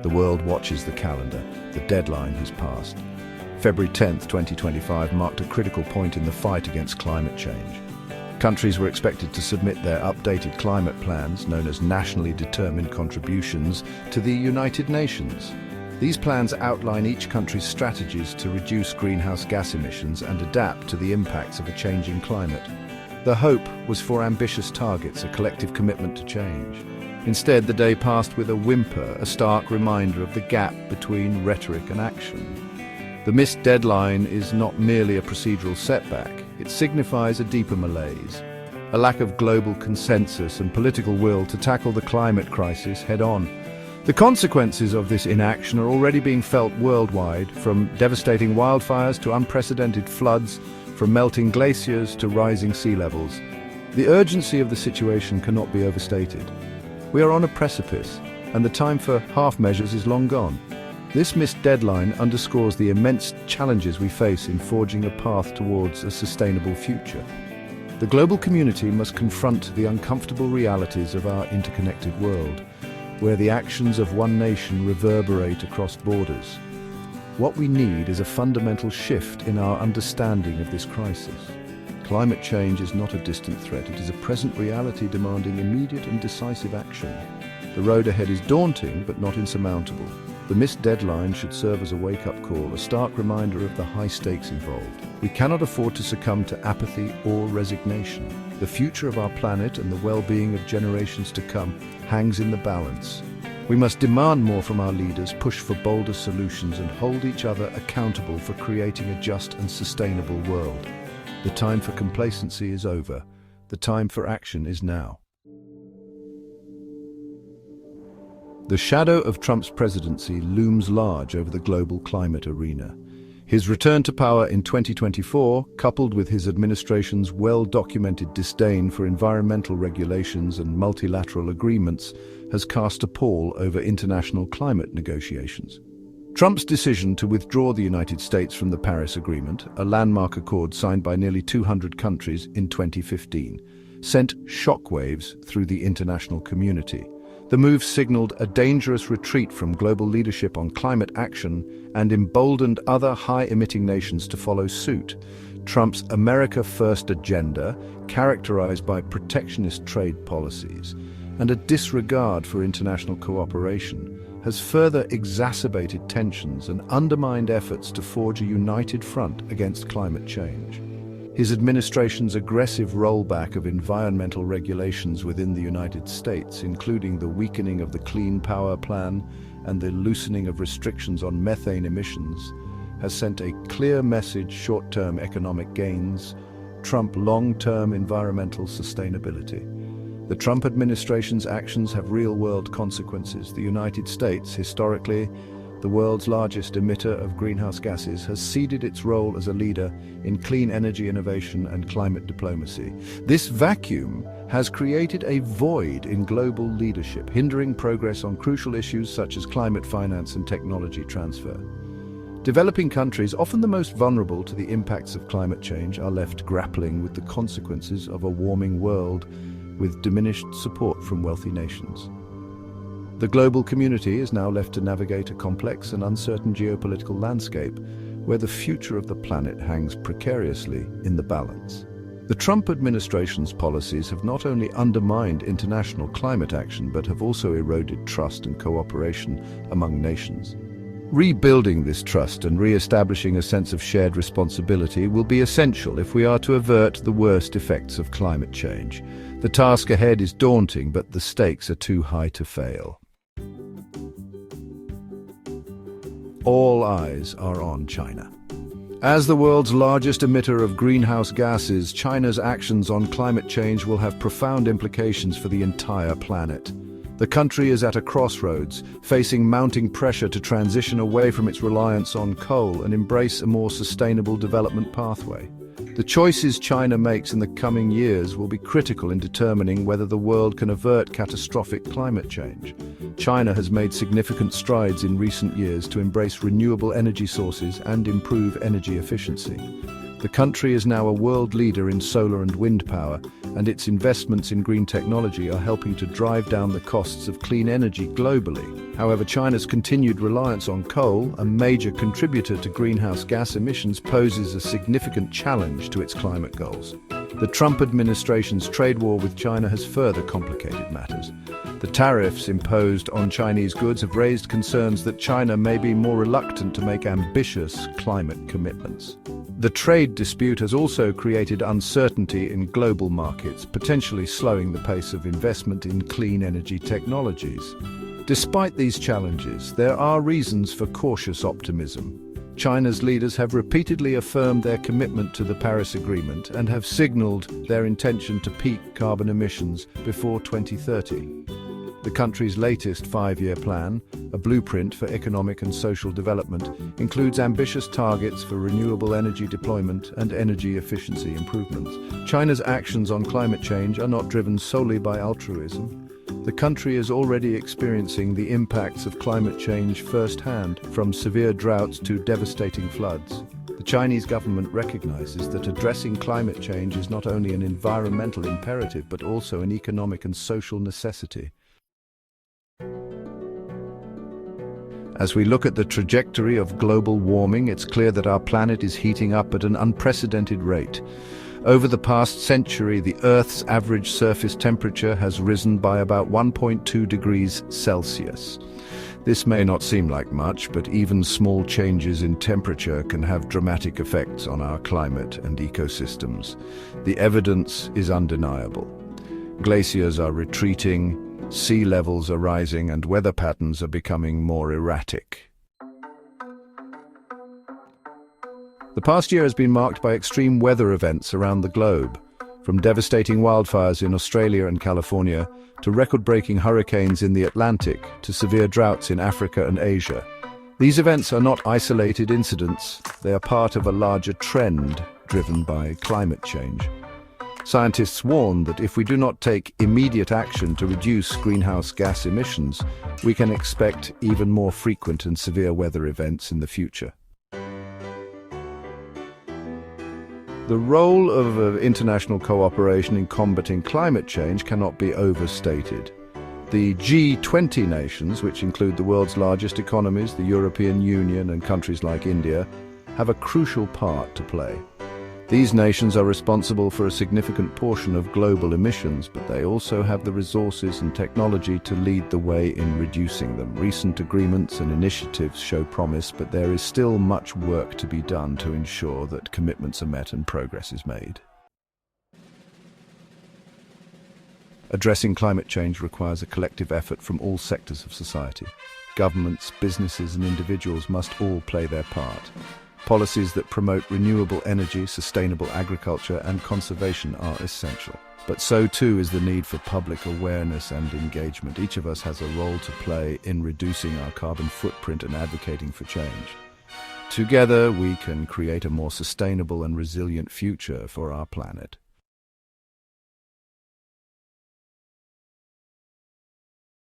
The world watches the calendar. The deadline has passed. February 10th, 2025 marked a critical point in the fight against climate change. Countries were expected to submit their updated climate plans, known as nationally determined contributions, to the United Nations. These plans outline each country's strategies to reduce greenhouse gas emissions and adapt to the impacts of a changing climate. The hope was for ambitious targets, a collective commitment to change. Instead, the day passed with a whimper, a stark reminder of the gap between rhetoric and action. The missed deadline is not merely a procedural setback, it signifies a deeper malaise, a lack of global consensus and political will to tackle the climate crisis head-on. The consequences of this inaction are already being felt worldwide, from devastating wildfires to unprecedented floods, from melting glaciers to rising sea levels. The urgency of the situation cannot be overstated. We are on a precipice, and the time for half measures is long gone. This missed deadline underscores the immense challenges we face in forging a path towards a sustainable future. The global community must confront the uncomfortable realities of our interconnected world, where the actions of one nation reverberate across borders. What we need is a fundamental shift in our understanding of this crisis. Climate change is not a distant threat, it is a present reality demanding immediate and decisive action. The road ahead is daunting, but not insurmountable. The missed deadline should serve as a wake-up call, a stark reminder of the high stakes involved. We cannot afford to succumb to apathy or resignation. The future of our planet and the well-being of generations to come hangs in the balance. We must demand more from our leaders, push for bolder solutions, and hold each other accountable for creating a just and sustainable world. The time for complacency is over. The time for action is now. The shadow of Trump's presidency looms large over the global climate arena. His return to power in 2024, coupled with his administration's well-documented disdain for environmental regulations and multilateral agreements, has cast a pall over international climate negotiations. Trump's decision to withdraw the United States from the Paris Agreement, a landmark accord signed by nearly 200 countries in 2015, sent shockwaves through the international community. The move signaled a dangerous retreat from global leadership on climate action and emboldened other high-emitting nations to follow suit. Trump's America First agenda, characterized by protectionist trade policies and a disregard for international cooperation, has further exacerbated tensions and undermined efforts to forge a united front against climate change. His administration's aggressive rollback of environmental regulations within the United States, including the weakening of the Clean Power Plan and the loosening of restrictions on methane emissions, has sent a clear message: short-term economic gains trump long-term environmental sustainability. The Trump administration's actions have real-world consequences. The United States, historically the world's largest emitter of greenhouse gases, has ceded its role as a leader in clean energy innovation and climate diplomacy. This vacuum has created a void in global leadership, hindering progress on crucial issues such as climate finance and technology transfer. Developing countries, often the most vulnerable to the impacts of climate change, are left grappling with the consequences of a warming world with diminished support from wealthy nations. The global community is now left to navigate a complex and uncertain geopolitical landscape where the future of the planet hangs precariously in the balance. The Trump administration's policies have not only undermined international climate action but have also eroded trust and cooperation among nations. Rebuilding this trust and re-establishing a sense of shared responsibility will be essential if we are to avert the worst effects of climate change. The task ahead is daunting, but the stakes are too high to fail. All eyes are on China. As the world's largest emitter of greenhouse gases, China's actions on climate change will have profound implications for the entire planet. The country is at a crossroads, facing mounting pressure to transition away from its reliance on coal and embrace a more sustainable development pathway. The choices China makes in the coming years will be critical in determining whether the world can avert catastrophic climate change. China has made significant strides in recent years to embrace renewable energy sources and improve energy efficiency. The country is now a world leader in solar and wind power, and its investments in green technology are helping to drive down the costs of clean energy globally. However, China's continued reliance on coal, a major contributor to greenhouse gas emissions, poses a significant challenge to its climate goals. The Trump administration's trade war with China has further complicated matters. The tariffs imposed on Chinese goods have raised concerns that China may be more reluctant to make ambitious climate commitments. The trade dispute has also created uncertainty in global markets, potentially slowing the pace of investment in clean energy technologies. Despite these challenges, there are reasons for cautious optimism. China's leaders have repeatedly affirmed their commitment to the Paris Agreement and have signaled their intention to peak carbon emissions before 2030. The country's latest five-year plan, a blueprint for economic and social development, includes ambitious targets for renewable energy deployment and energy efficiency improvements. China's actions on climate change are not driven solely by altruism. The country is already experiencing the impacts of climate change firsthand, from severe droughts to devastating floods. The Chinese government recognizes that addressing climate change is not only an environmental imperative but also an economic and social necessity. As we look at the trajectory of global warming, it's clear that our planet is heating up at an unprecedented rate. Over the past century, the Earth's average surface temperature has risen by about 1.2 degrees Celsius. This may not seem like much, but even small changes in temperature can have dramatic effects on our climate and ecosystems. The evidence is undeniable. Glaciers are retreating, sea levels are rising, and weather patterns are becoming more erratic. The past year has been marked by extreme weather events around the globe, from devastating wildfires in Australia and California, to record-breaking hurricanes in the Atlantic, to severe droughts in Africa and Asia. These events are not isolated incidents, they are part of a larger trend driven by climate change. Scientists warn that if we do not take immediate action to reduce greenhouse gas emissions, we can expect even more frequent and severe weather events in the future. The role of international cooperation in combating climate change cannot be overstated. The G20 nations, which include the world's largest economies, the European Union and countries like India, have a crucial part to play. These nations are responsible for a significant portion of global emissions, but they also have the resources and technology to lead the way in reducing them. Recent agreements and initiatives show promise, but there is still much work to be done to ensure that commitments are met and progress is made. Addressing climate change requires a collective effort from all sectors of society. Governments, businesses, and individuals must all play their part. Policies that promote renewable energy, sustainable agriculture, and conservation are essential. But so too is the need for public awareness and engagement. Each of us has a role to play in reducing our carbon footprint and advocating for change. Together, we can create a more sustainable and resilient future for our planet.